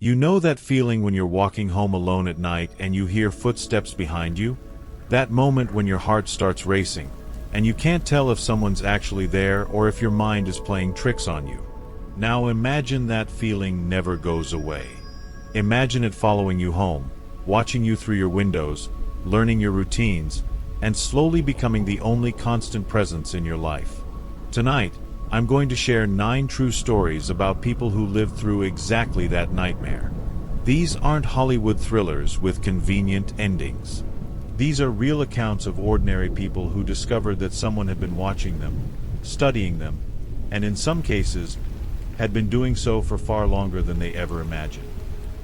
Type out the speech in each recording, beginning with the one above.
You know that feeling when you're walking home alone at night and you hear footsteps behind you? That moment when your heart starts racing, and you can't tell if someone's actually there or if your mind is playing tricks on you. Now imagine that feeling never goes away. Imagine it following you home, watching you through your windows, learning your routines, and slowly becoming the only constant presence in your life. Tonight, I'm going to share 9 true stories about people who lived through exactly that nightmare. These aren't Hollywood thrillers with convenient endings. These are real accounts of ordinary people who discovered that someone had been watching them, studying them, and in some cases, had been doing so for far longer than they ever imagined.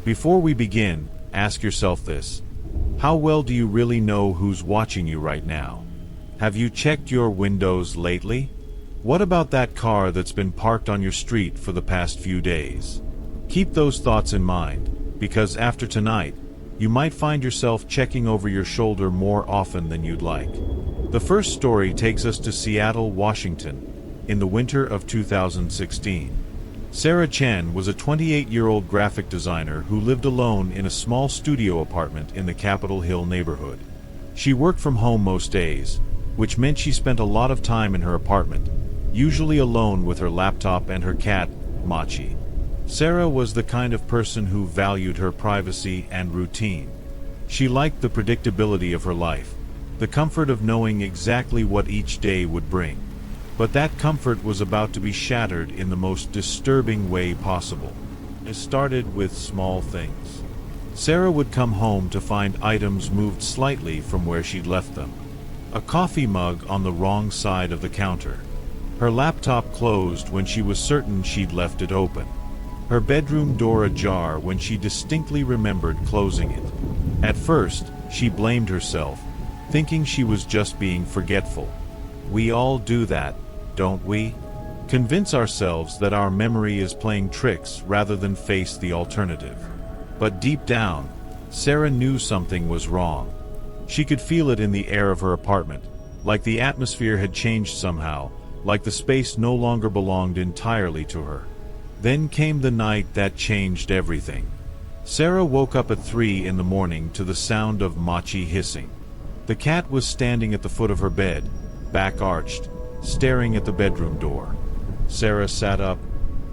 Before we begin, ask yourself this: how well do you really know who's watching you right now? Have you checked your windows lately? What about that car that's been parked on your street for the past few days? Keep those thoughts in mind, because after tonight, you might find yourself checking over your shoulder more often than you'd like. The first story takes us to Seattle, Washington, in the winter of 2016. Sarah Chen was a 28-year-old graphic designer who lived alone in a small studio apartment in the Capitol Hill neighborhood. She worked from home most days, which meant she spent a lot of time in her apartment, usually alone with her laptop and her cat, Machi. Sarah was the kind of person who valued her privacy and routine. She liked the predictability of her life, the comfort of knowing exactly what each day would bring. But that comfort was about to be shattered in the most disturbing way possible. It started with small things. Sarah would come home to find items moved slightly from where she'd left them. A coffee mug on the wrong side of the counter. Her laptop closed when she was certain she'd left it open. Her bedroom door ajar when she distinctly remembered closing it. At first, she blamed herself, thinking she was just being forgetful. We all do that, don't we? Convince ourselves that our memory is playing tricks rather than face the alternative. But deep down, Sarah knew something was wrong. She could feel it in the air of her apartment, like the atmosphere had changed somehow, like the space no longer belonged entirely to her. Then came the night that changed everything. Sarah woke up at 3 in the morning to the sound of Machi hissing. The cat was standing at the foot of her bed, back arched, staring at the bedroom door. Sarah sat up,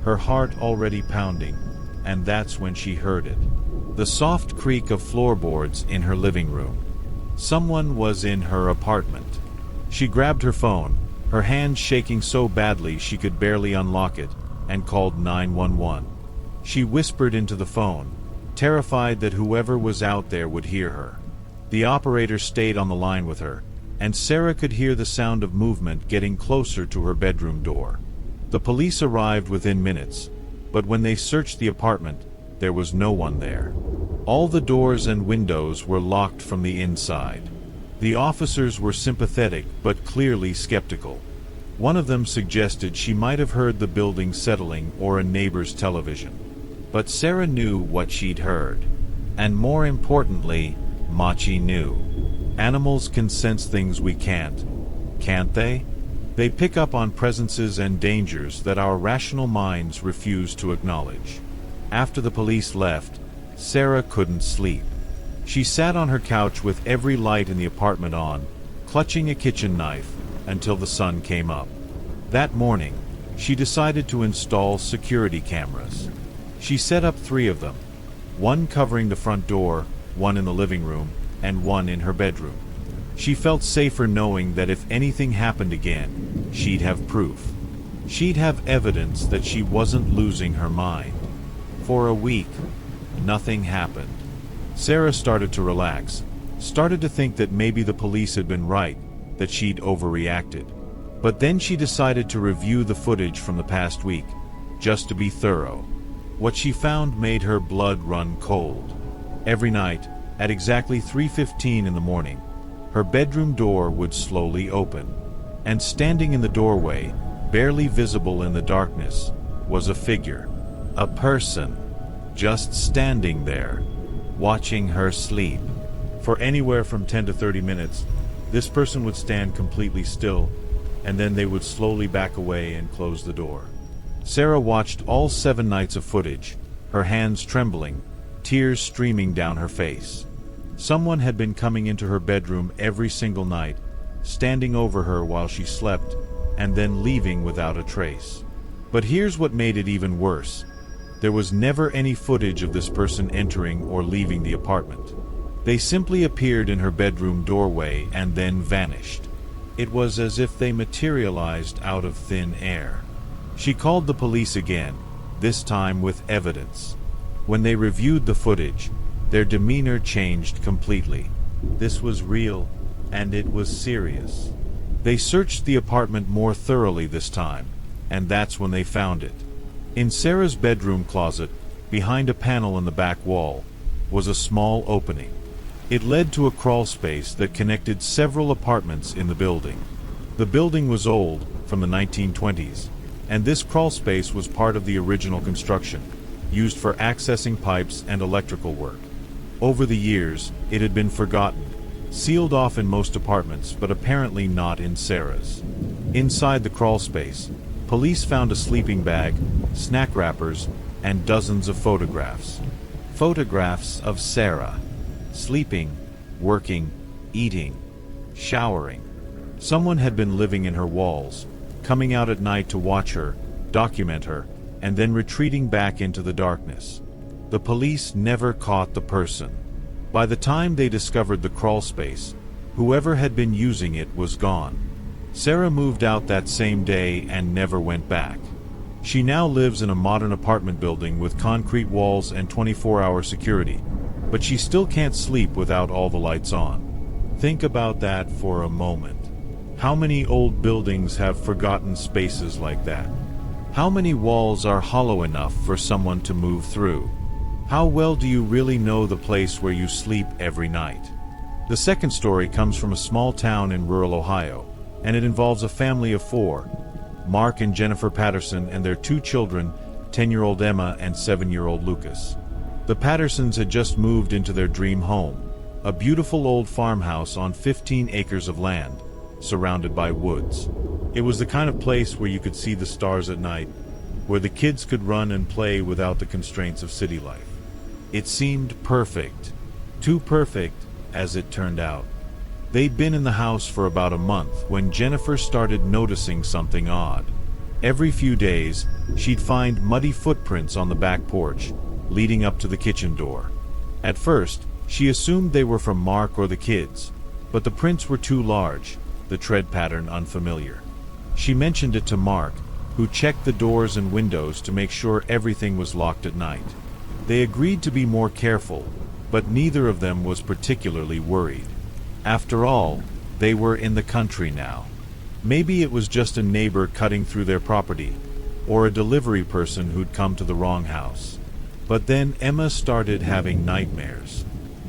her heart already pounding, and that's when she heard it. The soft creak of floorboards in her living room. Someone was in her apartment. She grabbed her phone, her hands shaking so badly she could barely unlock it, and called 911. She whispered into the phone, terrified that whoever was out there would hear her. The operator stayed on the line with her, and Sarah could hear the sound of movement getting closer to her bedroom door. The police arrived within minutes, but when they searched the apartment, there was no one there. All the doors and windows were locked from the inside. The officers were sympathetic but clearly skeptical. One of them suggested she might have heard the building settling or a neighbor's television. But Sarah knew what she'd heard. And more importantly, Machi knew. Animals can sense things we can't they? They pick up on presences and dangers that our rational minds refuse to acknowledge. After the police left, Sarah couldn't sleep. She sat on her couch with every light in the apartment on, clutching a kitchen knife, until the sun came up. That morning, she decided to install security cameras. She set up 3 of them, one covering the front door, one in the living room, and one in her bedroom. She felt safer knowing that if anything happened again, she'd have proof. She'd have evidence that she wasn't losing her mind. For a week, nothing happened. Sarah started to relax, started to think that maybe the police had been right, that she'd overreacted. But then she decided to review the footage from the past week, just to be thorough. What she found made her blood run cold. Every night, at exactly 3:15 in the morning, her bedroom door would slowly open. And standing in the doorway, barely visible in the darkness, was a figure. A person. Just standing there, watching her sleep. For anywhere from 10 to 30 minutes, this person would stand completely still, and then they would slowly back away and close the door. Sarah watched all 7 nights of footage, her hands trembling, tears streaming down her face. Someone had been coming into her bedroom every single night, standing over her while she slept, and then leaving without a trace. But here's what made it even worse. There was never any footage of this person entering or leaving the apartment. They simply appeared in her bedroom doorway and then vanished. It was as if they materialized out of thin air. She called the police again, this time with evidence. When they reviewed the footage, their demeanor changed completely. This was real, and it was serious. They searched the apartment more thoroughly this time, and that's when they found it. In Sarah's bedroom closet, behind a panel in the back wall, was a small opening. It led to a crawl space that connected several apartments in the building. The building was old, from the 1920s, and this crawl space was part of the original construction, used for accessing pipes and electrical work. Over the years, it had been forgotten, sealed off in most apartments, but apparently not in Sarah's. Inside the crawl space, police found a sleeping bag, snack wrappers, and dozens of photographs. Photographs of Sarah. Sleeping, working, eating, showering. Someone had been living in her walls, coming out at night to watch her, document her, and then retreating back into the darkness. The police never caught the person. By the time they discovered the crawl space, whoever had been using it was gone. Sarah moved out that same day and never went back. She now lives in a modern apartment building with concrete walls and 24-hour security, but she still can't sleep without all the lights on. Think about that for a moment. How many old buildings have forgotten spaces like that? How many walls are hollow enough for someone to move through? How well do you really know the place where you sleep every night? The second story comes from a small town in rural Ohio, and it involves a family of four: Mark and Jennifer Patterson and their two children, 10-year-old Emma and 7-year-old Lucas. The Pattersons had just moved into their dream home, a beautiful old farmhouse on 15 acres of land, surrounded by woods. It was the kind of place where you could see the stars at night, where the kids could run and play without the constraints of city life. It seemed perfect. Too perfect, as it turned out. They'd been in the house for about a month when Jennifer started noticing something odd. Every few days, she'd find muddy footprints on the back porch, leading up to the kitchen door. At first, she assumed they were from Mark or the kids, but the prints were too large, the tread pattern unfamiliar. She mentioned it to Mark, who checked the doors and windows to make sure everything was locked at night. They agreed to be more careful, but neither of them was particularly worried. After all, they were in the country now. Maybe it was just a neighbor cutting through their property, or a delivery person who'd come to the wrong house. But then Emma started having nightmares.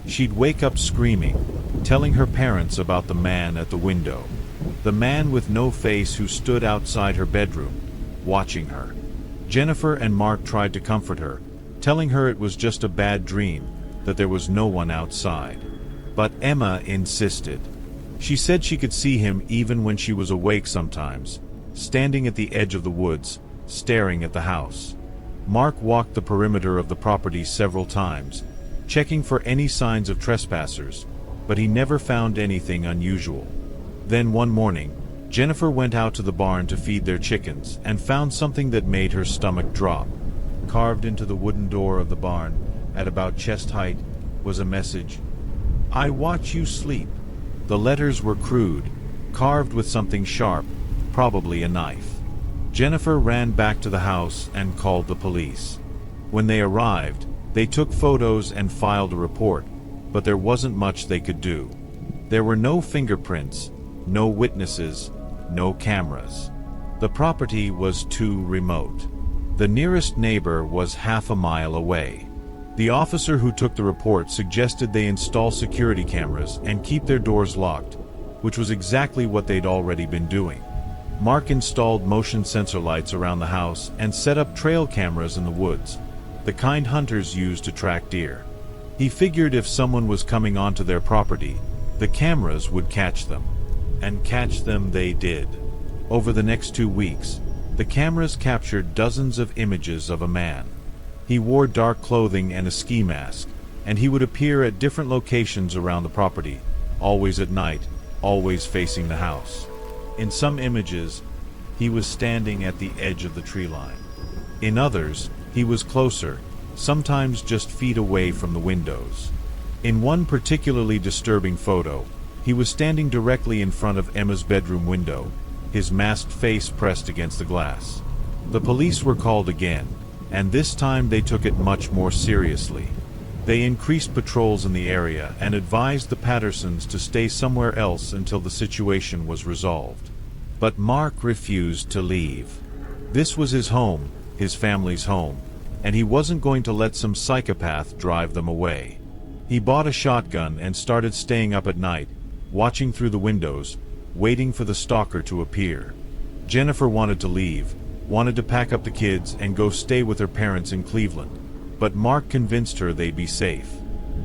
She'd wake up screaming, telling her parents about the man at the window. The man with no face who stood outside her bedroom, watching her. Jennifer and Mark tried to comfort her, telling her it was just a bad dream, that there was no one outside. But Emma insisted. She said she could see him even when she was awake sometimes, standing at the edge of the woods, staring at the house. Mark walked the perimeter of the property several times, checking for any signs of trespassers, but he never found anything unusual. Then one morning, Jennifer went out to the barn to feed their chickens and found something that made her stomach drop. Carved into the wooden door of the barn, at about chest height, was a message: "I watch you sleep." The letters were crude, carved with something sharp, probably a knife. Jennifer ran back to the house and called the police. When they arrived, they took photos and filed a report, but there wasn't much they could do. There were no fingerprints, no witnesses, no cameras. The property was too remote. The nearest neighbor was half a mile away. The officer who took the report suggested they install security cameras and keep their doors locked, which was exactly what they'd already been doing. Mark installed motion sensor lights around the house and set up trail cameras in the woods, the kind hunters use to track deer. He figured if someone was coming onto their property, the cameras would catch them. And catch them they did. Over the next 2 weeks, the cameras captured dozens of images of a man. He wore dark clothing and a ski mask, and he would appear at different locations around the property, always at night, always facing the house. In some images, he was standing at the edge of the tree line. In others, he was closer, sometimes just feet away from the windows. In one particularly disturbing photo, he was standing directly in front of Emma's bedroom window, his masked face pressed against the glass. The police were called again, and this time they took it much more seriously. They increased patrols in the area and advised the Pattersons to stay somewhere else until the situation was resolved. But Mark refused to leave. This was his home, his family's home, and he wasn't going to let some psychopath drive them away. He bought a shotgun and started staying up at night, watching through the windows, waiting for the stalker to appear. Jennifer wanted to leave, wanted to pack up the kids and go stay with her parents in Cleveland, but Mark convinced her they'd be safe.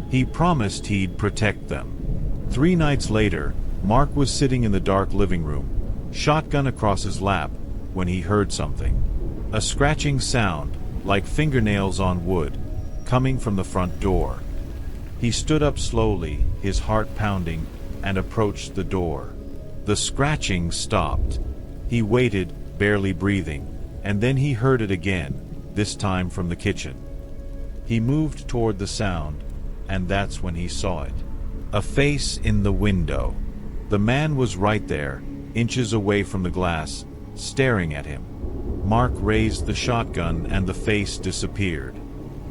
He promised he'd protect them. 3 nights later, Mark was sitting in the dark living room, shotgun across his lap, when he heard something. A scratching sound, like fingernails on wood, coming from the front door. He stood up slowly, his heart pounding, and approached the door. The scratching stopped. He waited, barely breathing, and then he heard it again, this time from the kitchen. He moved toward the sound, and that's when he saw it. A face in the window. The man was right there, inches away from the glass, staring at him. Mark raised the shotgun and the face disappeared.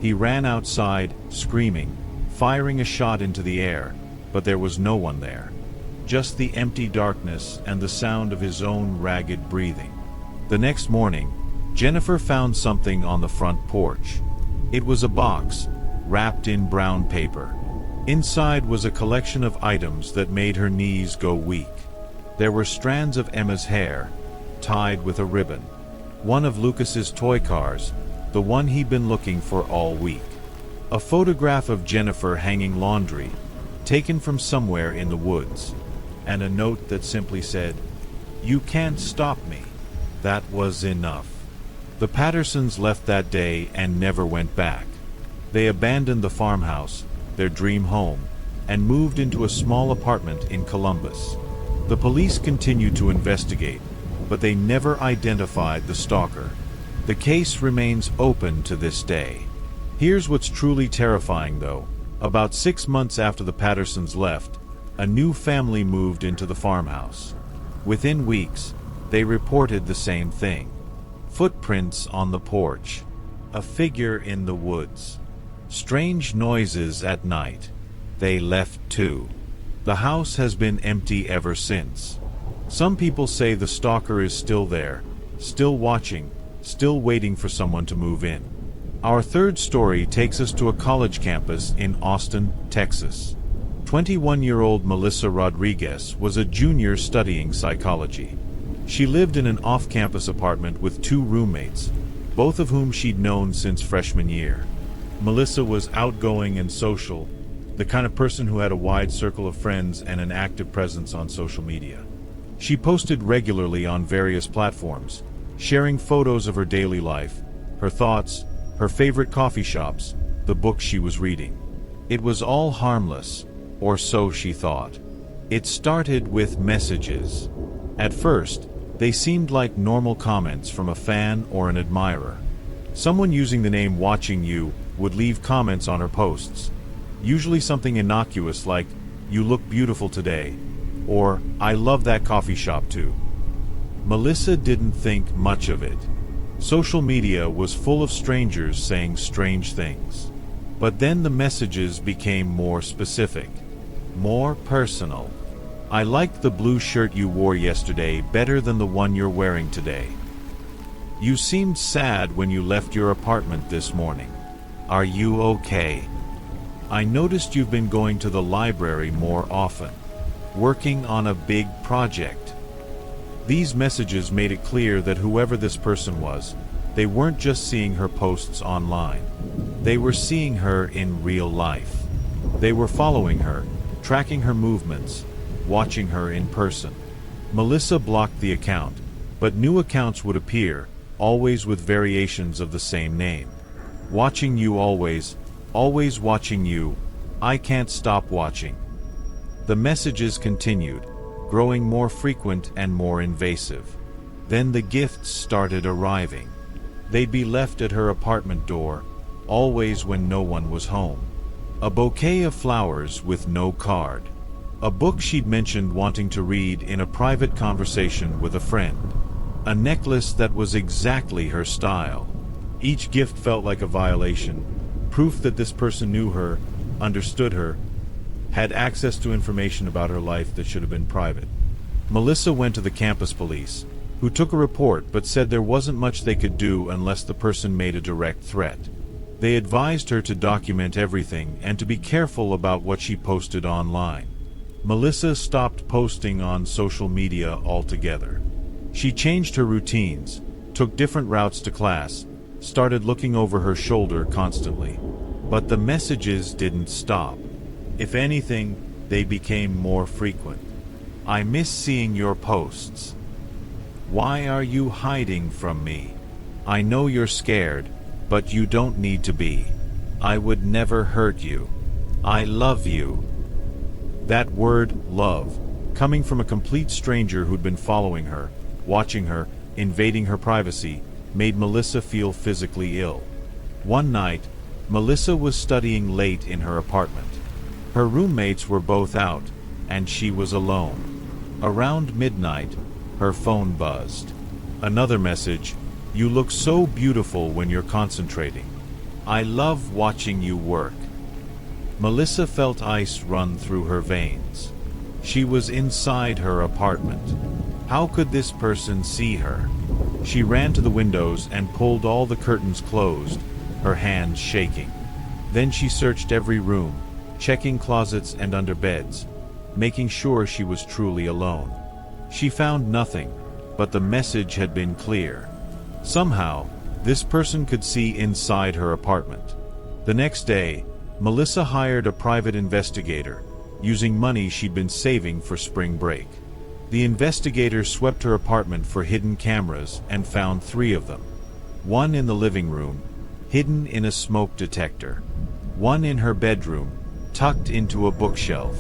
He ran outside, screaming, firing a shot into the air, but there was no one there. Just the empty darkness and the sound of his own ragged breathing. The next morning, Jennifer found something on the front porch. It was a box, wrapped in brown paper. Inside was a collection of items that made her knees go weak. There were strands of Emma's hair, tied with a ribbon. One of Lucas's toy cars, the one he'd been looking for all week. A photograph of Jennifer hanging laundry, taken from somewhere in the woods. And a note that simply said, "You can't stop me." That was enough. The Pattersons left that day and never went back. They abandoned the farmhouse, their dream home, and moved into a small apartment in Columbus. The police continued to investigate, but they never identified the stalker. The case remains open to this day. Here's what's truly terrifying, though. About 6 months after the Pattersons left, a new family moved into the farmhouse. Within weeks, they reported the same thing. Footprints on the porch. A figure in the woods. Strange noises at night. They left too. The house has been empty ever since. Some people say the stalker is still there, still watching, still waiting for someone to move in. Our third story takes us to a college campus in Austin, Texas. 21-year-old Melissa Rodriguez was a junior studying psychology. She lived in an off-campus apartment with 2 roommates, both of whom she'd known since freshman year. Melissa was outgoing and social, the kind of person who had a wide circle of friends and an active presence on social media. She posted regularly on various platforms, sharing photos of her daily life, her thoughts, her favorite coffee shops, the books she was reading. It was all harmless, or so she thought. It started with messages. At first, they seemed like normal comments from a fan or an admirer. Someone using the name Watching You would leave comments on her posts, usually something innocuous like, "You look beautiful today," or "I love that coffee shop too." Melissa didn't think much of it. Social media was full of strangers saying strange things. But then the messages became more specific, more personal. "I liked the blue shirt you wore yesterday better than the one you're wearing today. You seemed sad when you left your apartment this morning. Are you okay? I noticed you've been going to the library more often. Working on a big project." These messages made it clear that whoever this person was, they weren't just seeing her posts online. They were seeing her in real life. They were following her, tracking her movements, watching her in person. Melissa blocked the account, but new accounts would appear, always with variations of the same name. Watching you always, always watching you, I can't stop watching. The messages continued, growing more frequent and more invasive. Then the gifts started arriving. They'd be left at her apartment door, always when no one was home. A bouquet of flowers with no card. A book she'd mentioned wanting to read in a private conversation with a friend. A necklace that was exactly her style. Each gift felt like a violation, proof that this person knew her, understood her, had access to information about her life that should have been private. Melissa went to the campus police, who took a report but said there wasn't much they could do unless the person made a direct threat. They advised her to document everything and to be careful about what she posted online. Melissa stopped posting on social media altogether. She changed her routines, took different routes to class, started looking over her shoulder constantly. But the messages didn't stop. If anything, they became more frequent. I miss seeing your posts. Why are you hiding from me? I know you're scared, but you don't need to be. I would never hurt you. I love you. That word, love, coming from a complete stranger who'd been following her, watching her, invading her privacy, made Melissa feel physically ill. One night, Melissa was studying late in her apartment. Her roommates were both out, and she was alone. Around midnight, her phone buzzed. Another message, "You look so beautiful when you're concentrating. I love watching you work." Melissa felt ice run through her veins. She was inside her apartment. How could this person see her? She ran to the windows and pulled all the curtains closed, her hands shaking. Then she searched every room, checking closets and under beds, making sure she was truly alone. She found nothing, but the message had been clear. Somehow, this person could see inside her apartment. The next day, Melissa hired a private investigator, using money she'd been saving for spring break. The investigator swept her apartment for hidden cameras and found 3 of them. One in the living room, hidden in a smoke detector. One in her bedroom, tucked into a bookshelf.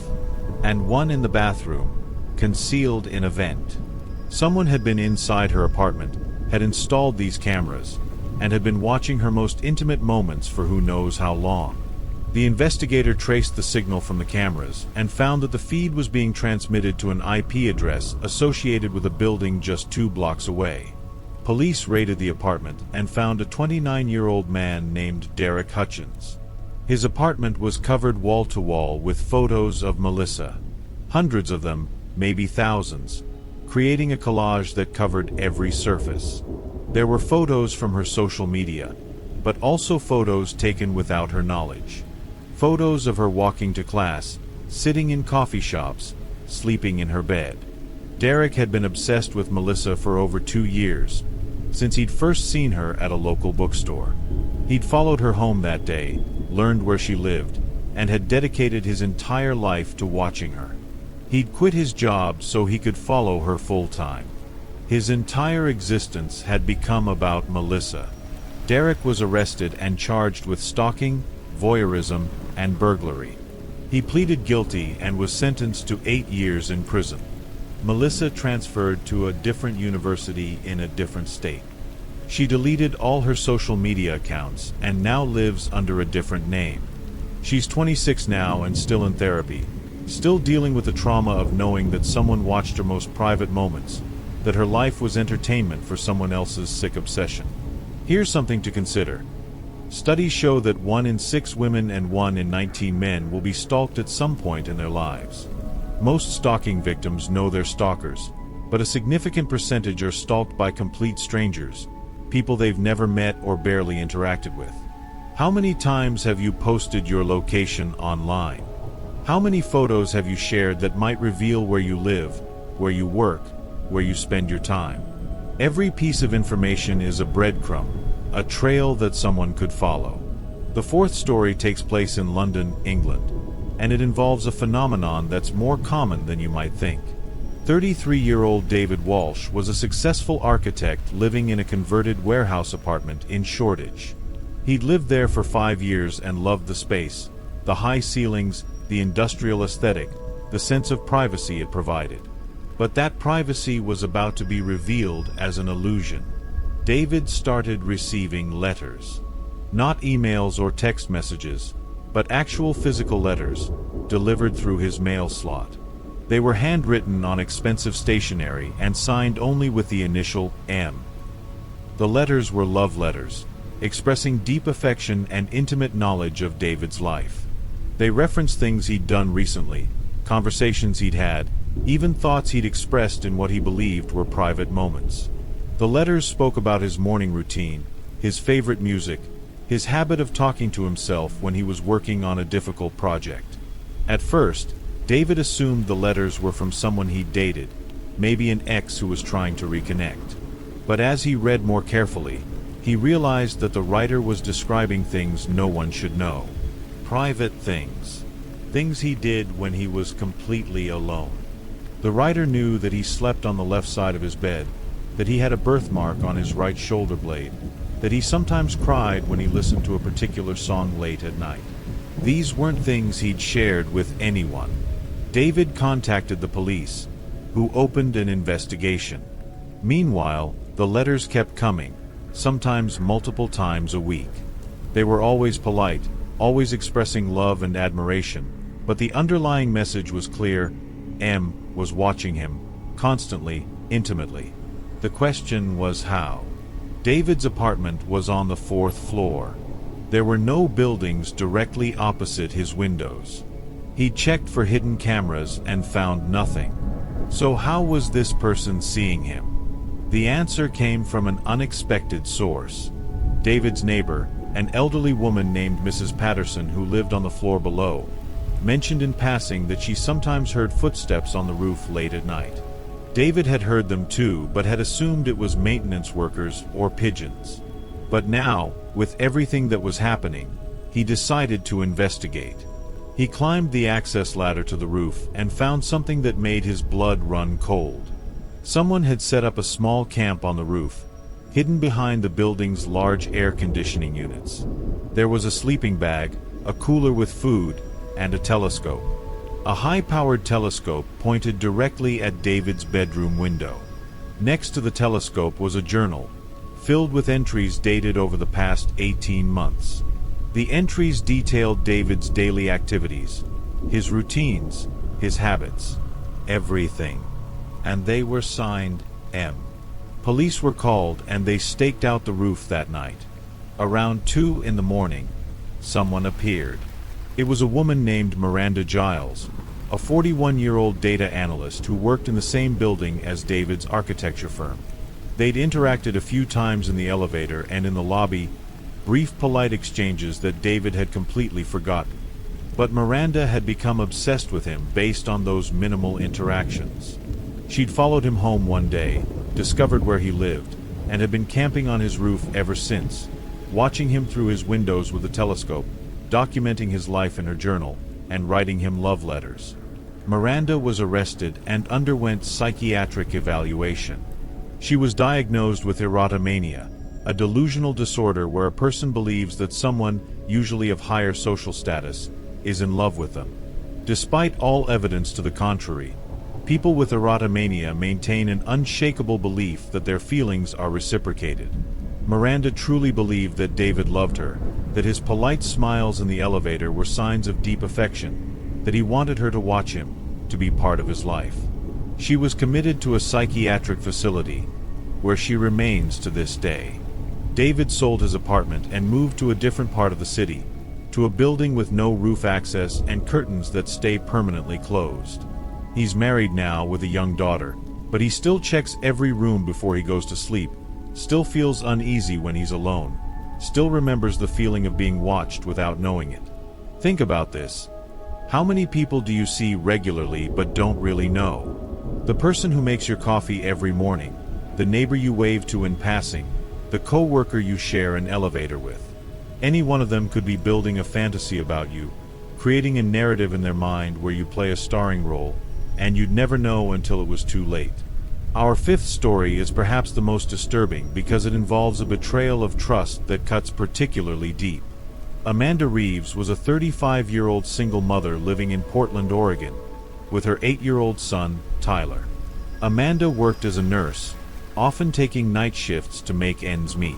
And one in the bathroom, concealed in a vent. Someone had been inside her apartment, had installed these cameras, and had been watching her most intimate moments for who knows how long. The investigator traced the signal from the cameras and found that the feed was being transmitted to an IP address associated with a building just 2 blocks away. Police raided the apartment and found a 29-year-old man named Derek Hutchins. His apartment was covered wall-to-wall with photos of Melissa. Hundreds of them, maybe thousands, creating a collage that covered every surface. There were photos from her social media, but also photos taken without her knowledge. Photos of her walking to class, sitting in coffee shops, sleeping in her bed. Derek had been obsessed with Melissa for over 2 years, since he'd first seen her at a local bookstore. He'd followed her home that day, learned where she lived, and had dedicated his entire life to watching her. He'd quit his job so he could follow her full-time. His entire existence had become about Melissa. Derek was arrested and charged with stalking, voyeurism, and burglary. He pleaded guilty and was sentenced to 8 years in prison. Melissa transferred to a different university in a different state. She deleted all her social media accounts and now lives under a different name. She's 26 now and still in therapy, still dealing with the trauma of knowing that someone watched her most private moments, that her life was entertainment for someone else's sick obsession. Here's something to consider. Studies show that 1 in 6 women and 1 in 19 men will be stalked at some point in their lives. Most stalking victims know they're stalkers, but a significant percentage are stalked by complete strangers, people they've never met or barely interacted with. How many times have you posted your location online? How many photos have you shared that might reveal where you live, where you work, where you spend your time? Every piece of information is a breadcrumb, a trail that someone could follow. The 4th story takes place in London, England, and it involves a phenomenon that's more common than you might think. 33-year-old David Walsh was a successful architect living in a converted warehouse apartment in Shoreditch. He'd lived there for 5 years and loved the space, the high ceilings, the industrial aesthetic, the sense of privacy it provided. But that privacy was about to be revealed as an illusion. David started receiving letters. Not emails or text messages, but actual physical letters, delivered through his mail slot. They were handwritten on expensive stationery and signed only with the initial M. The letters were love letters, expressing deep affection and intimate knowledge of David's life. They referenced things he'd done recently, conversations he'd had, even thoughts he'd expressed in what he believed were private moments. The letters spoke about his morning routine, his favorite music, his habit of talking to himself when he was working on a difficult project. At first, David assumed the letters were from someone he'd dated, maybe an ex who was trying to reconnect. But as he read more carefully, he realized that the writer was describing things no one should know. Private things. Things he did when he was completely alone. The writer knew that he slept on the left side of his bed, that he had a birthmark on his right shoulder blade, that he sometimes cried when he listened to a particular song late at night. These weren't things he'd shared with anyone. David contacted the police, who opened an investigation. Meanwhile, the letters kept coming, sometimes multiple times a week. They were always polite, always expressing love and admiration, but the underlying message was clear: M was watching him, constantly, intimately. The question was how. David's apartment was on the 4th floor. There were no buildings directly opposite his windows. He checked for hidden cameras and found nothing. So how was this person seeing him? The answer came from an unexpected source. David's neighbor, an elderly woman named Mrs. Patterson who lived on the floor below, mentioned in passing that she sometimes heard footsteps on the roof late at night. David had heard them too, but had assumed it was maintenance workers or pigeons. But now, with everything that was happening, he decided to investigate. He climbed the access ladder to the roof and found something that made his blood run cold. Someone had set up a small camp on the roof, hidden behind the building's large air conditioning units. There was a sleeping bag, a cooler with food, and a telescope. A high-powered telescope pointed directly at David's bedroom window. Next to the telescope was a journal, filled with entries dated over the past 18 months. The entries detailed David's daily activities, his routines, his habits, everything. And they were signed M. Police were called and they staked out the roof that night. Around 2 in the morning, someone appeared. It was a woman named Miranda Giles, a 41-year-old data analyst who worked in the same building as David's architecture firm. They'd interacted a few times in the elevator and in the lobby, brief polite exchanges that David had completely forgotten. But Miranda had become obsessed with him based on those minimal interactions. She'd followed him home one day, discovered where he lived, and had been camping on his roof ever since, watching him through his windows with a telescope, documenting his life in her journal, and writing him love letters. Miranda was arrested and underwent psychiatric evaluation. She was diagnosed with erotomania, a delusional disorder where a person believes that someone, usually of higher social status, is in love with them. Despite all evidence to the contrary, people with erotomania maintain an unshakable belief that their feelings are reciprocated. Miranda truly believed that David loved her, that his polite smiles in the elevator were signs of deep affection, that he wanted her to watch him, to be part of his life. She was committed to a psychiatric facility, where she remains to this day. David sold his apartment and moved to a different part of the city, to a building with no roof access and curtains that stay permanently closed. He's married now with a young daughter, but he still checks every room before he goes to sleep, still feels uneasy when he's alone, still remembers the feeling of being watched without knowing it. Think about this. How many people do you see regularly but don't really know? The person who makes your coffee every morning, the neighbor you wave to in passing, the co-worker you share an elevator with. Any one of them could be building a fantasy about you, creating a narrative in their mind where you play a starring role, and you'd never know until it was too late. Our fifth story is perhaps the most disturbing because it involves a betrayal of trust that cuts particularly deep. Amanda Reeves was a 35-year-old single mother living in Portland, Oregon, with her 8-year-old son, Tyler. Amanda worked as a nurse, often taking night shifts to make ends meet.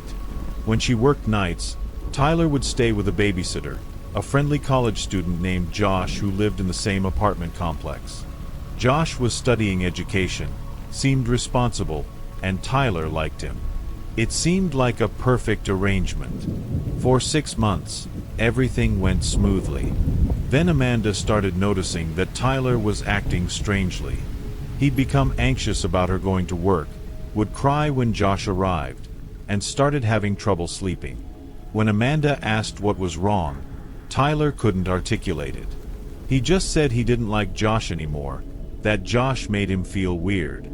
When she worked nights, Tyler would stay with a babysitter, a friendly college student named Josh who lived in the same apartment complex. Josh was studying education, seemed responsible, and Tyler liked him. It seemed like a perfect arrangement. For 6 months, everything went smoothly. Then Amanda started noticing that Tyler was acting strangely. He'd become anxious about her going to work, would cry when Josh arrived, and started having trouble sleeping. When Amanda asked what was wrong, Tyler couldn't articulate it. He just said he didn't like Josh anymore, that Josh made him feel weird.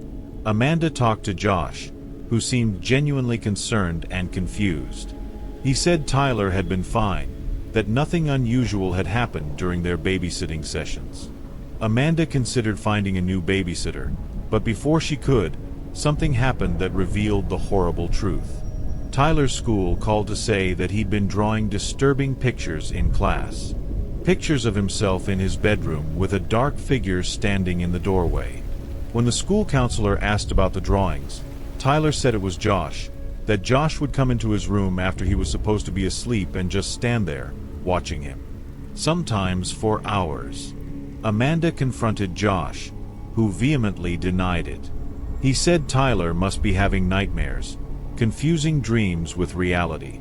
Amanda talked to Josh, who seemed genuinely concerned and confused. He said Tyler had been fine, that nothing unusual had happened during their babysitting sessions. Amanda considered finding a new babysitter, but before she could, something happened that revealed the horrible truth. Tyler's school called to say that he'd been drawing disturbing pictures in class. Pictures of himself in his bedroom with a dark figure standing in the doorway. When the school counselor asked about the drawings, Tyler said it was Josh, that Josh would come into his room after he was supposed to be asleep and just stand there, watching him. Sometimes for hours. Amanda confronted Josh, who vehemently denied it. He said Tyler must be having nightmares, confusing dreams with reality.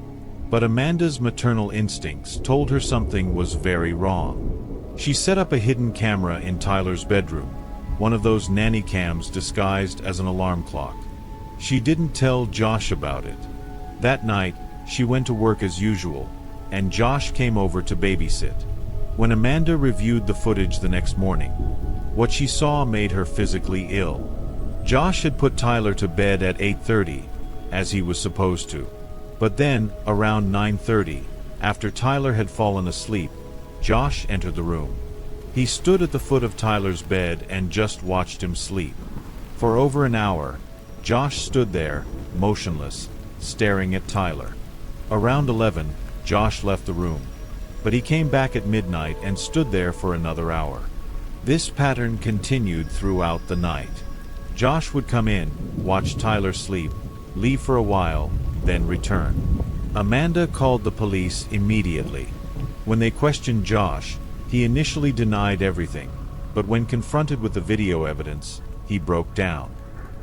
But Amanda's maternal instincts told her something was very wrong. She set up a hidden camera in Tyler's bedroom, one of those nanny cams disguised as an alarm clock. She didn't tell Josh about it. That night, she went to work as usual, and Josh came over to babysit. When Amanda reviewed the footage the next morning, what she saw made her physically ill. Josh had put Tyler to bed at 8:30, as he was supposed to. But then, around 9:30, after Tyler had fallen asleep, Josh entered the room. He stood at the foot of Tyler's bed and just watched him sleep. For over an hour, Josh stood there, motionless, staring at Tyler. Around 11, Josh left the room, but he came back at midnight and stood there for another hour. This pattern continued throughout the night. Josh would come in, watch Tyler sleep, leave for a while, then return. Amanda called the police immediately. When they questioned Josh, he initially denied everything, but when confronted with the video evidence, he broke down.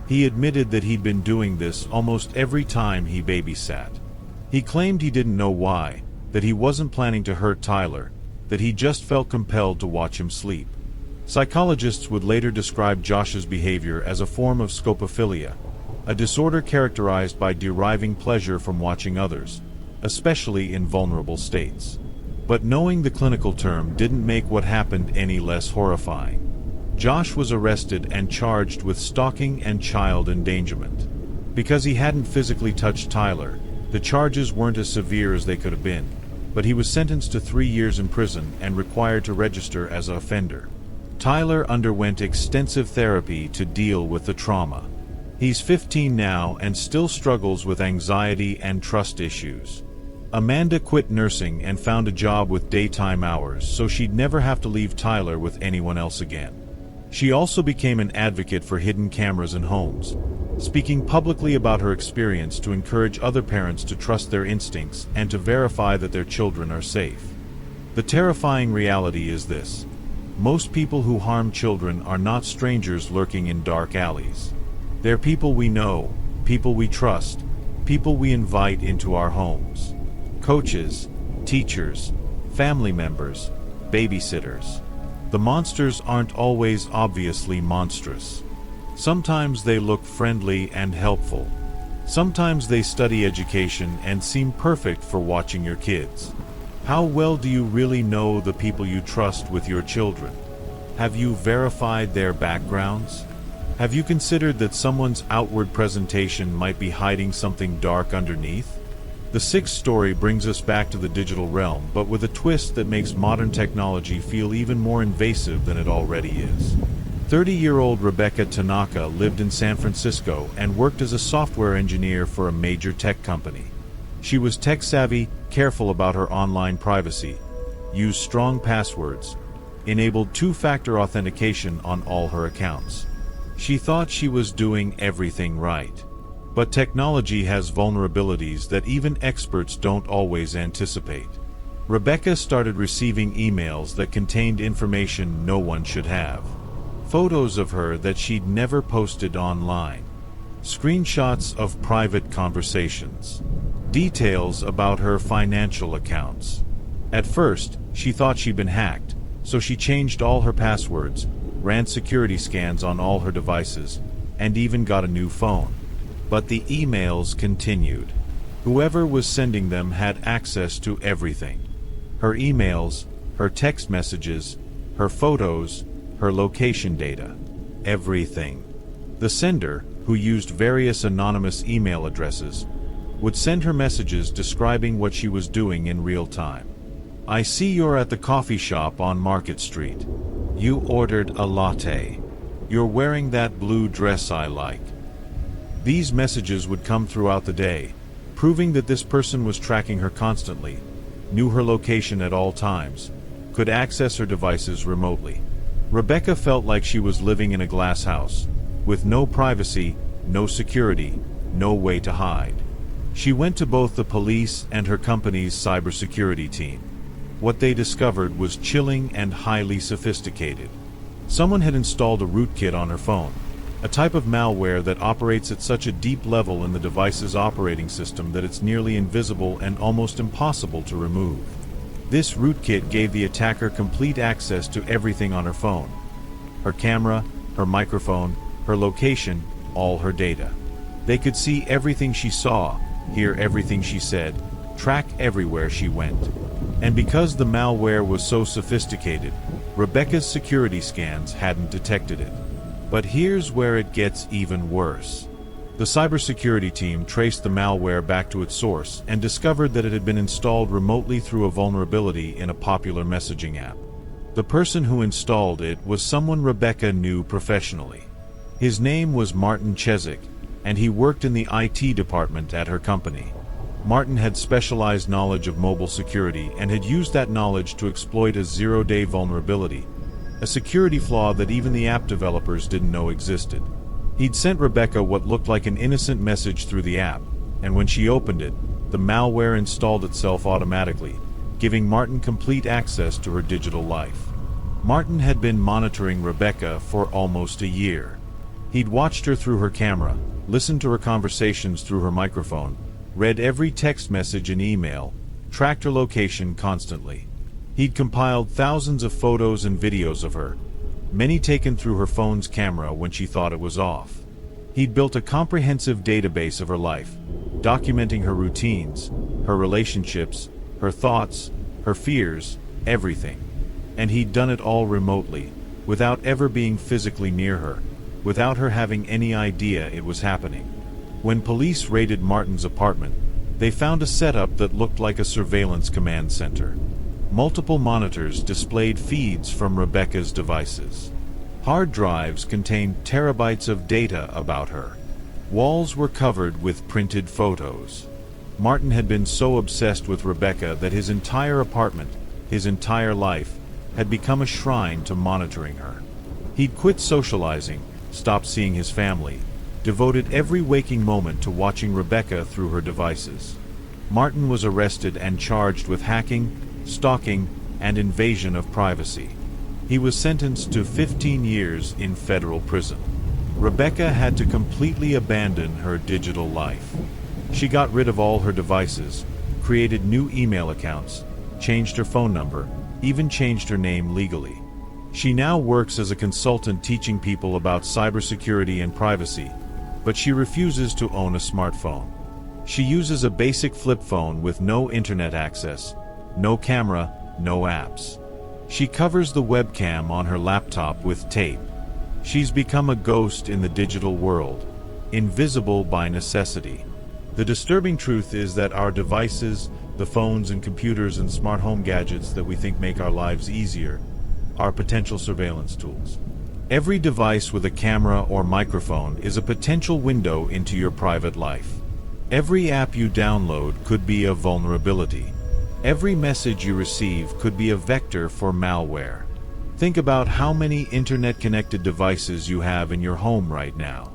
He admitted that he'd been doing this almost every time he babysat. He claimed he didn't know why, that he wasn't planning to hurt Tyler, that he just felt compelled to watch him sleep. Psychologists would later describe Josh's behavior as a form of scopophilia, a disorder characterized by deriving pleasure from watching others, especially in vulnerable states. But knowing the clinical term didn't make what happened any less horrifying. Josh was arrested and charged with stalking and child endangerment. Because he hadn't physically touched Tyler, the charges weren't as severe as they could have been, but he was sentenced to 3 years in prison and required to register as an offender. Tyler underwent extensive therapy to deal with the trauma. He's 15 now and still struggles with anxiety and trust issues. Amanda quit nursing and found a job with daytime hours so she'd never have to leave Tyler with anyone else again. She also became an advocate for hidden cameras in homes, speaking publicly about her experience to encourage other parents to trust their instincts and to verify that their children are safe. The terrifying reality is this: most people who harm children are not strangers lurking in dark alleys. They're people we know, people we trust, people we invite into our homes. Coaches, teachers, family members, babysitters. The monsters aren't always obviously monstrous. Sometimes they look friendly and helpful. Sometimes they study education and seem perfect for watching your kids. How well do you really know the people you trust with your children? Have you verified their backgrounds? Have you considered that someone's outward presentation might be hiding something dark underneath? The sixth story brings us back to the digital realm, but with a twist that makes modern technology feel even more invasive than it already is. 30-year-old Rebecca Tanaka lived in San Francisco and worked as a software engineer for a major tech company. She was tech-savvy, careful about her online privacy, used strong passwords, enabled two-factor authentication on all her accounts. She thought she was doing everything right. But technology has vulnerabilities that even experts don't always anticipate. Rebecca started receiving emails that contained information no one should have. Photos of her that she'd never posted online. Screenshots of private conversations. Details about her financial accounts. At first, she thought she'd been hacked, so she changed all her passwords, ran security scans on all her devices, and even got a new phone. But the emails continued. Whoever was sending them had access to everything. Her emails, her text messages, her photos, her location data. Everything. The sender, who used various anonymous email addresses, would send her messages describing what she was doing in real time. I see you're at the coffee shop on Market Street. You ordered a latte. You're wearing that blue dress I like. These messages would come throughout the day, proving that this person was tracking her constantly, knew her location at all times, could access her devices remotely. Rebecca felt like she was living in a glass house, with no privacy, no security, no way to hide. She went to both the police and her company's cybersecurity team. What they discovered was chilling and highly sophisticated. Someone had installed a rootkit on her phone, a type of malware that operates at such a deep level in the device's operating system that it's nearly invisible and almost impossible to remove. This rootkit gave the attacker complete access to everything on her phone. Her camera, her microphone, her location, all her data. They could see everything she saw, hear everything she said, track everywhere she went. And because the malware was so sophisticated, Rebecca's security scans hadn't detected it. But here's where it gets even worse. The cybersecurity team traced the malware back to its source and discovered that it had been installed remotely through a vulnerability in a popular messaging app. The person who installed it was someone Rebecca knew professionally. His name was Martin Chezik, and he worked in the IT department at her company. Martin had specialized knowledge of mobile security and had used that knowledge to exploit a zero-day vulnerability, a security flaw that even the app developers didn't know existed. He'd sent Rebecca what looked like an innocent message through the app, and when she opened it, the malware installed itself automatically, giving Martin complete access to her digital life. Martin had been monitoring Rebecca for almost a year. He'd watched her through her camera, listened to her conversations through her microphone, read every text message and email, tracked her location constantly. He'd compiled thousands of photos and videos of her, many taken through her phone's camera when she thought it was off. He'd built a comprehensive database of her life, documenting her routines, her relationships, her thoughts, her fears, everything. And he'd done it all remotely, without ever being physically near her, without her having any idea it was happening. When police raided Martin's apartment, they found a setup that looked like a surveillance command center. Multiple monitors displayed feeds from Rebecca's devices. Hard drives contained terabytes of data about her. Walls were covered with printed photos. Martin had been so obsessed with Rebecca that his entire apartment, his entire life, had become a shrine to monitoring her. He'd quit socializing, stopped seeing his family, devoted every waking moment to watching Rebecca through her devices. Martin was arrested and charged with hacking, stalking, and invasion of privacy. He was sentenced to 15 years in federal prison. Rebecca had to completely abandon her digital life. She got rid of all her devices, created new email accounts, changed her phone number, even changed her name legally. She now works as a consultant teaching people about cybersecurity and privacy, but she refuses to own a smartphone. She uses a basic flip phone with no internet access, no camera, no apps. She covers the webcam on her laptop with tape. She's become a ghost in the digital world, invisible by necessity. The disturbing truth is that our devices, the phones and computers and smart home gadgets that we think make our lives easier, are potential surveillance tools. Every device with a camera or microphone is a potential window into your private life. Every app you download could be a vulnerability. Every message you receive could be a vector for malware. Think about how many internet-connected devices you have in your home right now.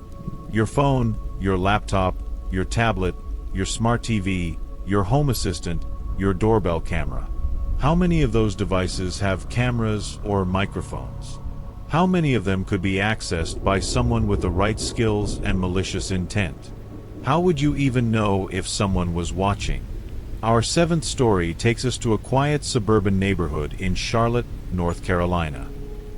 Your phone, your laptop, your tablet, your smart TV, your home assistant, your doorbell camera. How many of those devices have cameras or microphones? How many of them could be accessed by someone with the right skills and malicious intent? How would you even know if someone was watching? Our seventh story takes us to a quiet suburban neighborhood in Charlotte, North Carolina.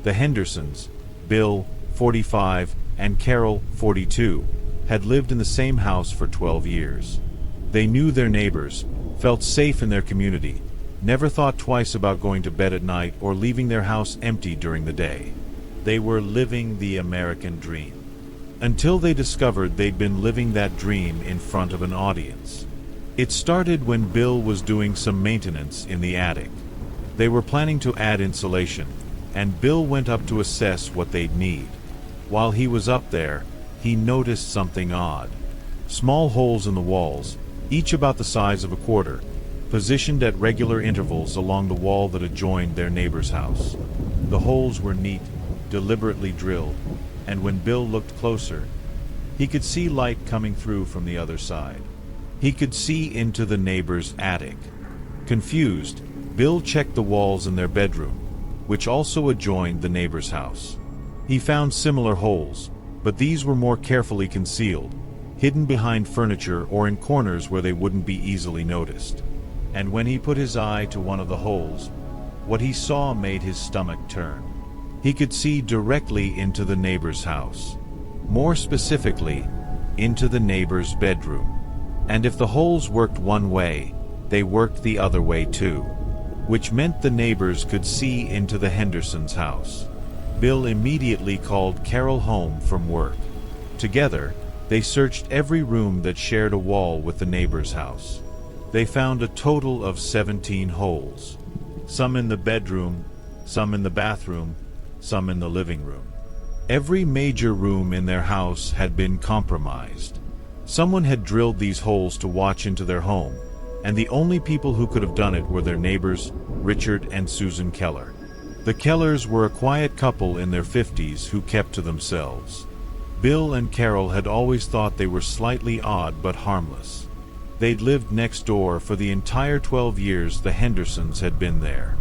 The Hendersons, Bill, 45, and Carol, 42, had lived in the same house for 12 years. They knew their neighbors, felt safe in their community, never thought twice about going to bed at night or leaving their house empty during the day. They were living the American dream. Until they discovered they'd been living that dream in front of an audience. It started when Bill was doing some maintenance in the attic. They were planning to add insulation, and Bill went up to assess what they'd need. While he was up there, he noticed something odd. Small holes in the walls, each about the size of a quarter, positioned at regular intervals along the wall that adjoined their neighbor's house. The holes were neat, deliberately drilled, and when Bill looked closer, he could see light coming through from the other side. He could see into the neighbor's attic. Confused, Bill checked the walls in their bedroom, which also adjoined the neighbor's house. He found similar holes, but these were more carefully concealed, hidden behind furniture or in corners where they wouldn't be easily noticed. And when he put his eye to one of the holes, what he saw made his stomach turn. He could see directly into the neighbor's house. More specifically, into the neighbor's bedroom. And if the holes worked one way, they worked the other way too, which meant the neighbors could see into the Hendersons' house. Bill immediately called Carol home from work. Together, they searched every room that shared a wall with the neighbor's house. They found a total of 17 holes. Some in the bedroom, some in the bathroom, some in the living room. Every major room in their house had been compromised. Someone had drilled these holes to watch into their home, and the only people who could have done it were their neighbors, Richard and Susan Keller. The Kellers were a quiet couple in their 50s who kept to themselves. Bill and Carol had always thought they were slightly odd but harmless. They'd lived next door for the entire 12 years the Hendersons had been there,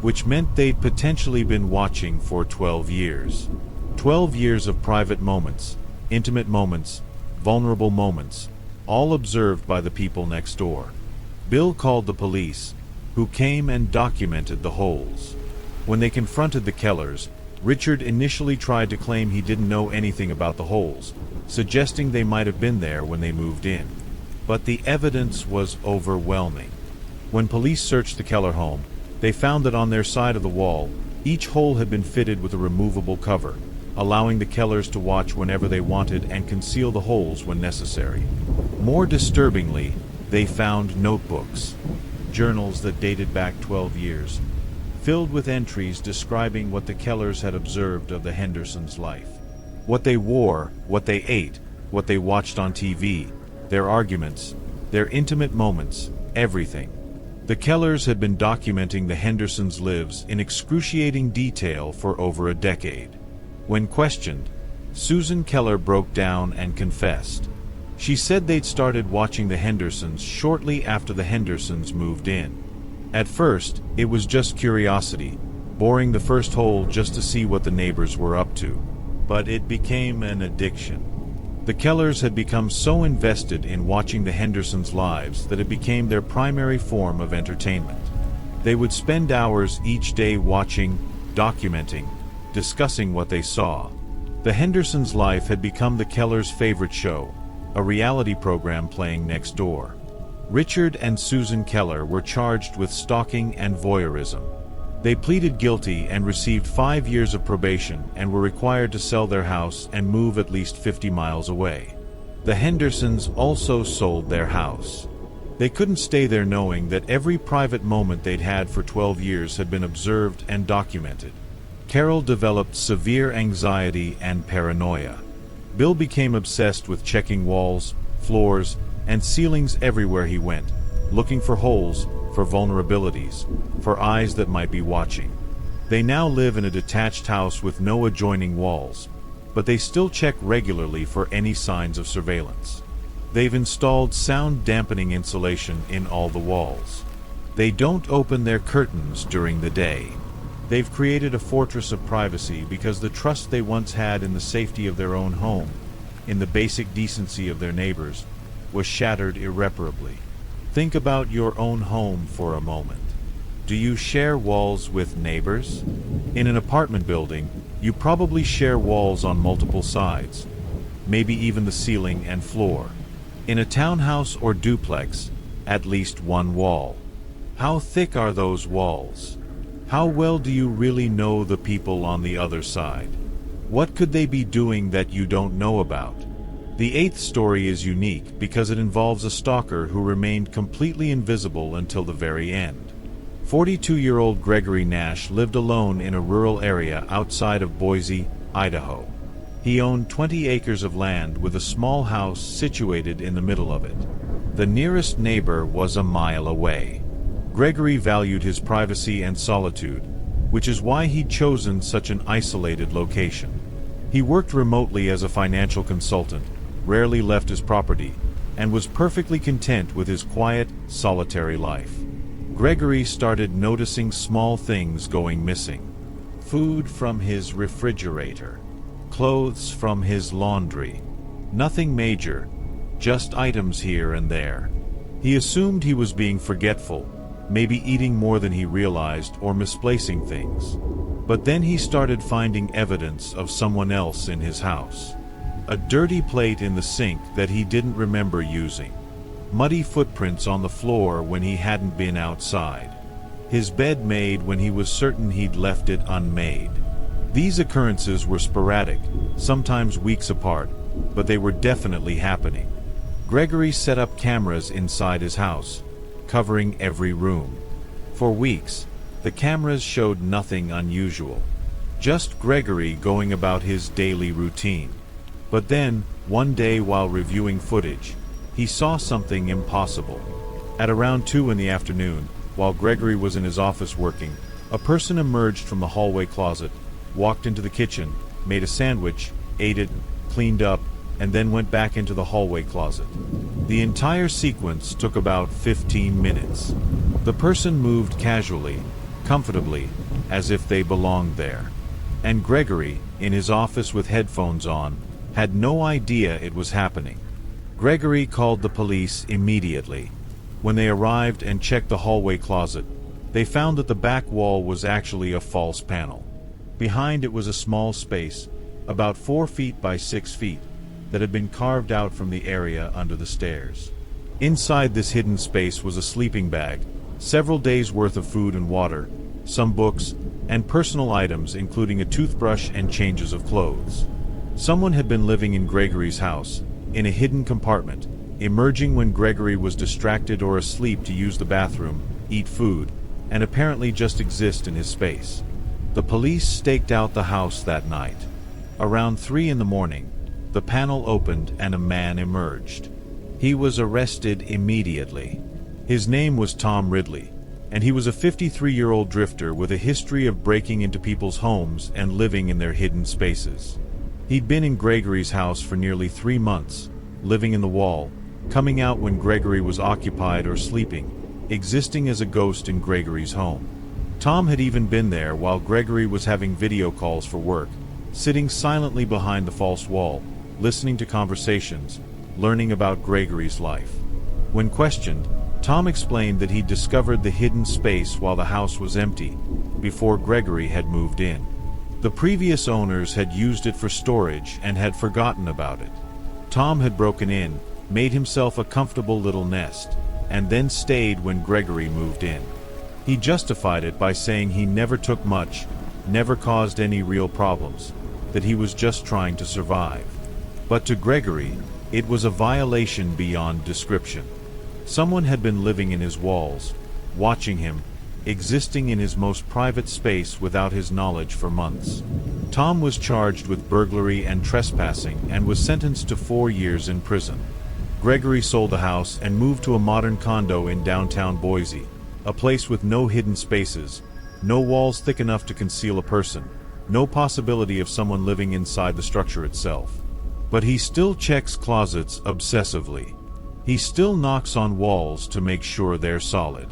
which meant they'd potentially been watching for 12 years. 12 years of private moments, intimate moments, vulnerable moments, all observed by the people next door. Bill called the police, who came and documented the holes. When they confronted the Kellers, Richard initially tried to claim he didn't know anything about the holes, suggesting they might have been there when they moved in. But the evidence was overwhelming. When police searched the Keller home, they found that on their side of the wall, each hole had been fitted with a removable cover, allowing the Kellers to watch whenever they wanted and conceal the holes when necessary. More disturbingly, they found notebooks, journals that dated back 12 years, filled with entries describing what the Kellers had observed of the Hendersons' life. What they wore, what they ate, what they watched on TV, their arguments, their intimate moments, everything. The Kellers had been documenting the Hendersons' lives in excruciating detail for over a decade. When questioned, Susan Keller broke down and confessed. She said they'd started watching the Hendersons shortly after the Hendersons moved in. At first, it was just curiosity, boring the first hole just to see what the neighbors were up to. But it became an addiction. The Kellers had become so invested in watching the Hendersons' lives that it became their primary form of entertainment. They would spend hours each day watching, documenting, discussing what they saw. The Hendersons' life had become the Kellers' favorite show, a reality program playing next door. Richard and Susan Keller were charged with stalking and voyeurism. They pleaded guilty and received 5 years of probation and were required to sell their house and move at least 50 miles away. The Hendersons also sold their house. They couldn't stay there knowing that every private moment they'd had for 12 years had been observed and documented. Carol developed severe anxiety and paranoia. Bill became obsessed with checking walls, floors, and ceilings everywhere he went, looking for holes, for vulnerabilities, for eyes that might be watching. They now live in a detached house with no adjoining walls, but they still check regularly for any signs of surveillance. They've installed sound dampening insulation in all the walls. They don't open their curtains during the day. They've created a fortress of privacy because the trust they once had in the safety of their own home, in the basic decency of their neighbors, was shattered irreparably. Think about your own home for a moment. Do you share walls with neighbors? In an apartment building, you probably share walls on multiple sides, maybe even the ceiling and floor. In a townhouse or duplex, at least one wall. How thick are those walls? How well do you really know the people on the other side? What could they be doing that you don't know about? The eighth story is unique because it involves a stalker who remained completely invisible until the very end. 42-year-old Gregory Nash lived alone in a rural area outside of Boise, Idaho. He owned 20 acres of land with a small house situated in the middle of it. The nearest neighbor was a mile away. Gregory valued his privacy and solitude, which is why he'd chosen such an isolated location. He worked remotely as a financial consultant, rarely left his property, and was perfectly content with his quiet, solitary life. Gregory started noticing small things going missing. Food from his refrigerator. Clothes from his laundry. Nothing major, just items here and there. He assumed he was being forgetful, maybe eating more than he realized or misplacing things. But then he started finding evidence of someone else in his house. A dirty plate in the sink that he didn't remember using. Muddy footprints on the floor when he hadn't been outside. His bed made when he was certain he'd left it unmade. These occurrences were sporadic, sometimes weeks apart, but they were definitely happening. Gregory set up cameras inside his house, covering every room. For weeks, the cameras showed nothing unusual. Just Gregory going about his daily routine. But then, one day while reviewing footage, he saw something impossible. At around 2 in the afternoon, while Gregory was in his office working, a person emerged from the hallway closet, walked into the kitchen, made a sandwich, ate it, cleaned up, and then went back into the hallway closet. The entire sequence took about 15 minutes. The person moved casually, comfortably, as if they belonged there. And Gregory, in his office with headphones on, had no idea it was happening. Gregory called the police immediately. When they arrived and checked the hallway closet, they found that the back wall was actually a false panel. Behind it was a small space, about 4 feet by 6 feet, that had been carved out from the area under the stairs. Inside this hidden space was a sleeping bag, several days' worth of food and water, some books, and personal items including a toothbrush and changes of clothes. Someone had been living in Gregory's house, in a hidden compartment, emerging when Gregory was distracted or asleep to use the bathroom, eat food, and apparently just exist in his space. The police staked out the house that night. Around 3 in the morning, the panel opened and a man emerged. He was arrested immediately. His name was Tom Ridley, and he was a 53-year-old drifter with a history of breaking into people's homes and living in their hidden spaces. He'd been in Gregory's house for nearly 3 months, living in the wall, coming out when Gregory was occupied or sleeping, existing as a ghost in Gregory's home. Tom had even been there while Gregory was having video calls for work, sitting silently behind the false wall, listening to conversations, learning about Gregory's life. When questioned, Tom explained that he'd discovered the hidden space while the house was empty, before Gregory had moved in. The previous owners had used it for storage and had forgotten about it. Tom had broken in, made himself a comfortable little nest, and then stayed when Gregory moved in. He justified it by saying he never took much, never caused any real problems, that he was just trying to survive. But to Gregory, it was a violation beyond description. Someone had been living in his walls, watching him, existing in his most private space without his knowledge for months. Tom was charged with burglary and trespassing and was sentenced to 4 years in prison. Gregory sold the house and moved to a modern condo in downtown Boise, a place with no hidden spaces, no walls thick enough to conceal a person, no possibility of someone living inside the structure itself. But he still checks closets obsessively. He still knocks on walls to make sure they're solid.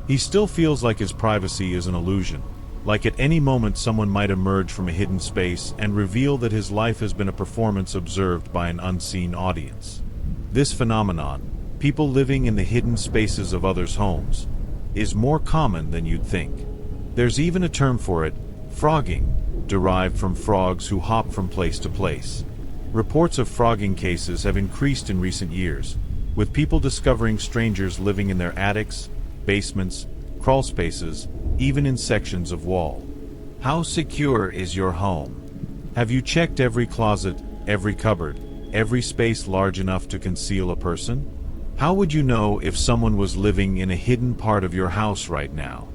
He still feels like his privacy is an illusion, like at any moment someone might emerge from a hidden space and reveal that his life has been a performance observed by an unseen audience. This phenomenon, people living in the hidden spaces of others' homes, is more common than you'd think. There's even a term for it, frogging, derived from frogs who hop from place to place. Reports of frogging cases have increased in recent years, with people discovering strangers living in their attics, basements, crawl spaces, even in sections of wall. How secure is your home? Have you checked every closet, every cupboard, every space large enough to conceal a person? How would you know if someone was living in a hidden part of your house right now?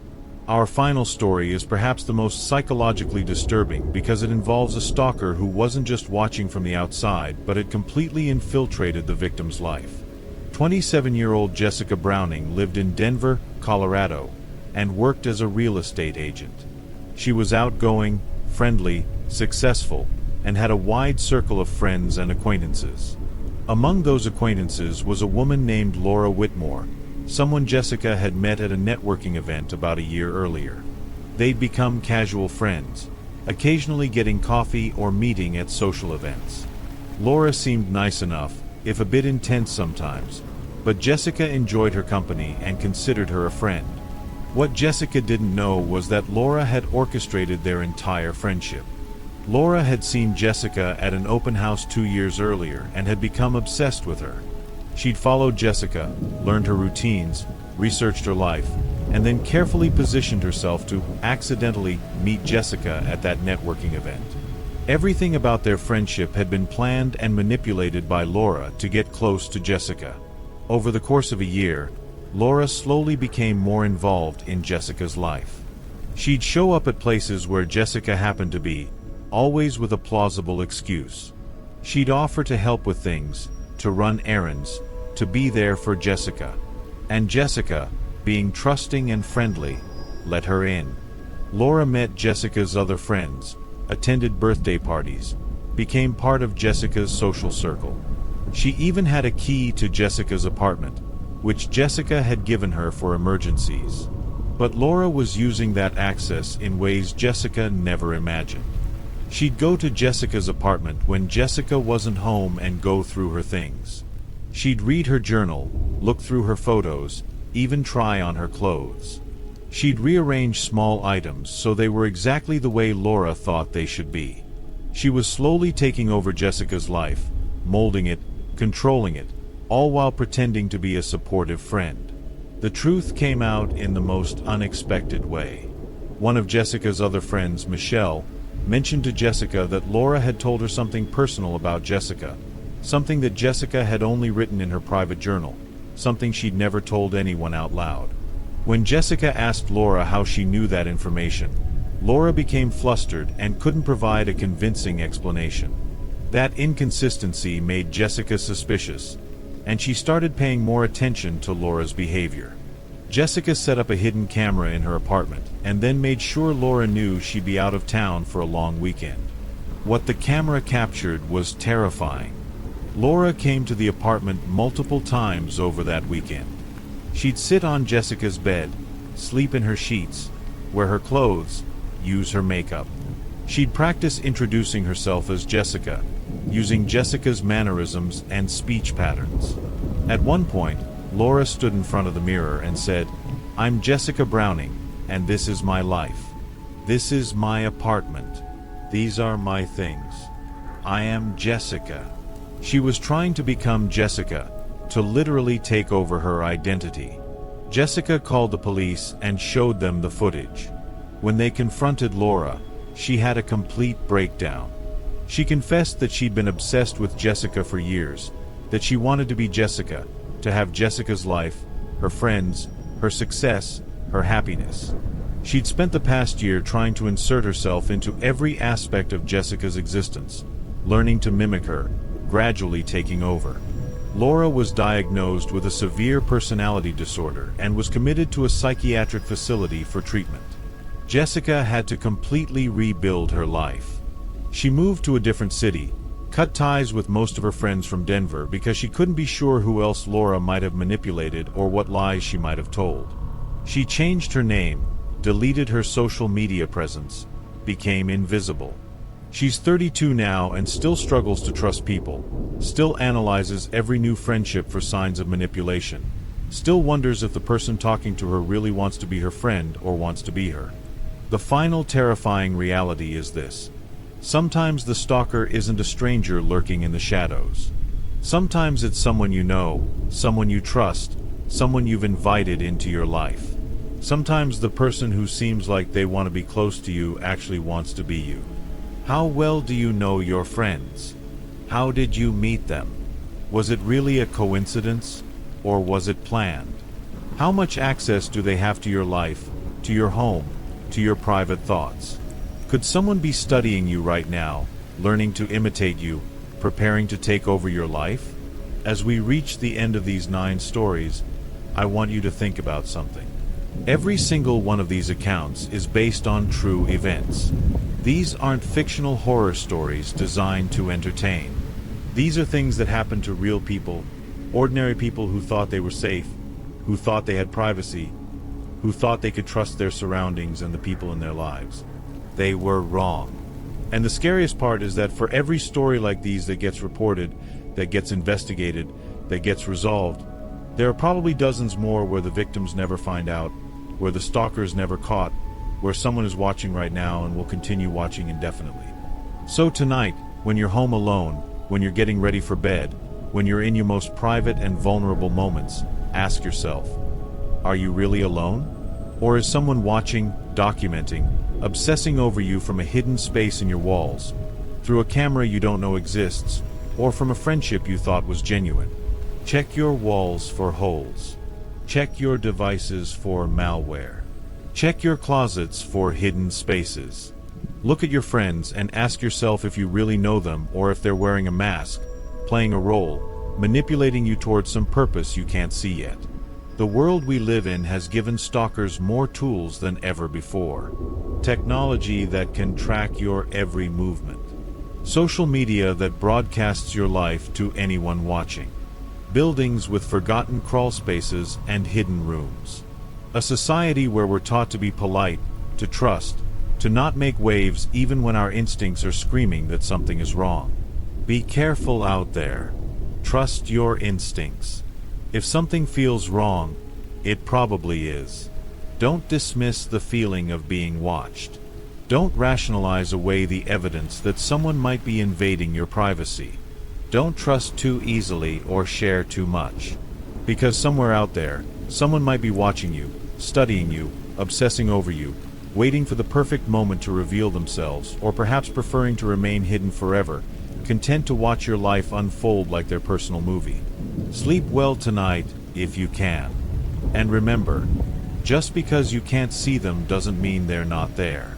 Our final story is perhaps the most psychologically disturbing because it involves a stalker who wasn't just watching from the outside but had completely infiltrated the victim's life. 27-year-old Jessica Browning lived in Denver, Colorado, and worked as a real estate agent. She was outgoing, friendly, successful, and had a wide circle of friends and acquaintances. Among those acquaintances was a woman named Laura Whitmore, someone Jessica had met at a networking event about a year earlier. They'd become casual friends, occasionally getting coffee or meeting at social events. Laura seemed nice enough, if a bit intense sometimes, but Jessica enjoyed her company and considered her a friend. What Jessica didn't know was that Laura had orchestrated their entire friendship. Laura had seen Jessica at an open house 2 years earlier and had become obsessed with her. She'd followed Jessica, learned her routines, researched her life, and then carefully positioned herself to accidentally meet Jessica at that networking event. Everything about their friendship had been planned and manipulated by Laura to get close to Jessica. Over the course of a year, Laura slowly became more involved in Jessica's life. She'd show up at places where Jessica happened to be, always with a plausible excuse. She'd offer to help with things, to run errands, to be there for Jessica. And Jessica, being trusting and friendly, let her in. Laura met Jessica's other friends, attended birthday parties, became part of Jessica's social circle. She even had a key to Jessica's apartment, which Jessica had given her for emergencies. But Laura was using that access in ways Jessica never imagined. She'd go to Jessica's apartment when Jessica wasn't home and go through her things. She'd read her journal, look through her photos, even try on her clothes. She'd rearrange small items so they were exactly the way Laura thought they should be. She was slowly taking over Jessica's life, molding it, controlling it, all while pretending to be a supportive friend. The truth came out in the most unexpected way. One of Jessica's other friends, Michelle, mentioned to Jessica that Laura had told her something personal about Jessica, something that Jessica had only written in her private journal, something she'd never told anyone out loud. When Jessica asked Laura how she knew that information, Laura became flustered and couldn't provide a convincing explanation. That inconsistency made Jessica suspicious, and she started paying more attention to Laura's behavior. Jessica set up a hidden camera in her apartment and then made sure Laura knew she'd be out of town for a long weekend. What the camera captured was terrifying. Laura came to the apartment multiple times over that weekend. She'd sit on Jessica's bed, sleep in her sheets, wear her clothes, use her makeup. She'd practice introducing herself as Jessica, using Jessica's mannerisms and speech patterns. At one point, Laura stood in front of the mirror and said, "I'm Jessica Browning, and this is my life. This is my apartment. These are my things. I am Jessica." She was trying to become Jessica, to literally take over her identity. Jessica called the police and showed them the footage. When they confronted Laura, she had a complete breakdown. She confessed that she'd been obsessed with Jessica for years, that she wanted to be Jessica, to have Jessica's life, her friends, her success, her happiness. She'd spent the past year trying to insert herself into every aspect of Jessica's existence, learning to mimic her, gradually taking over. Laura was diagnosed with a severe personality disorder and was committed to a psychiatric facility for treatment. Jessica had to completely rebuild her life. She moved to a different city, cut ties with most of her friends from Denver because she couldn't be sure who else Laura might have manipulated or what lies she might have told. She changed her name, deleted her social media presence, became invisible. She's 32 now and still struggles to trust people, still analyzes every new friendship for signs of manipulation, still wonders if the person talking to her really wants to be her friend or wants to be her. The final terrifying reality is this. Sometimes the stalker isn't a stranger lurking in the shadows. Sometimes it's someone you know, someone you trust, someone you've invited into your life. Sometimes the person who seems like they want to be close to you actually wants to be you. How well do you know your friends? How did you meet them? Was it really a coincidence, or was it planned? How much access do they have to your life, to your home, to your private thoughts? Could someone be studying you right now, learning to imitate you, preparing to take over your life? As we reach the end of these 9 stories, I want you to think about something. Every single one of these accounts is based on true events. These aren't fictional horror stories designed to entertain. These are things that happened to real people, ordinary people who thought they were safe, who thought they had privacy, who thought they could trust their surroundings and the people in their lives. They were wrong. And the scariest part is that for every story like these that gets reported, that gets investigated, that gets resolved, there are probably dozens more where the victims never find out, where the stalker is never caught, where someone is watching right now and will continue watching indefinitely. So tonight, when you're home alone, when you're getting ready for bed, when you're in your most private and vulnerable moments, ask yourself, are you really alone? Or is someone watching, documenting, obsessing over you from a hidden space in your walls, through a camera you don't know exists, or from a friendship you thought was genuine? Check your walls for holes. Check your devices for malware. Check your closets for hidden spaces. Look at your friends and ask yourself if you really know them or if they're wearing a mask, playing a role, manipulating you towards some purpose you can't see yet. The world we live in has given stalkers more tools than ever before. Technology that can track your every movement. Social media that broadcasts your life to anyone watching. Buildings with forgotten crawl spaces and hidden rooms. A society where we're taught to be polite, to trust, to not make waves even when our instincts are screaming that something is wrong. Be careful out there. Trust your instincts. If something feels wrong, it probably is. Don't dismiss the feeling of being watched. Don't rationalize away the evidence that someone might be invading your privacy. Don't trust too easily or share too much. Because somewhere out there, someone might be watching you, studying you, obsessing over you, waiting for the perfect moment to reveal themselves, or perhaps preferring to remain hidden forever, content to watch your life unfold like their personal movie. Sleep well tonight, if you can. And remember, just because you can't see them doesn't mean they're not there.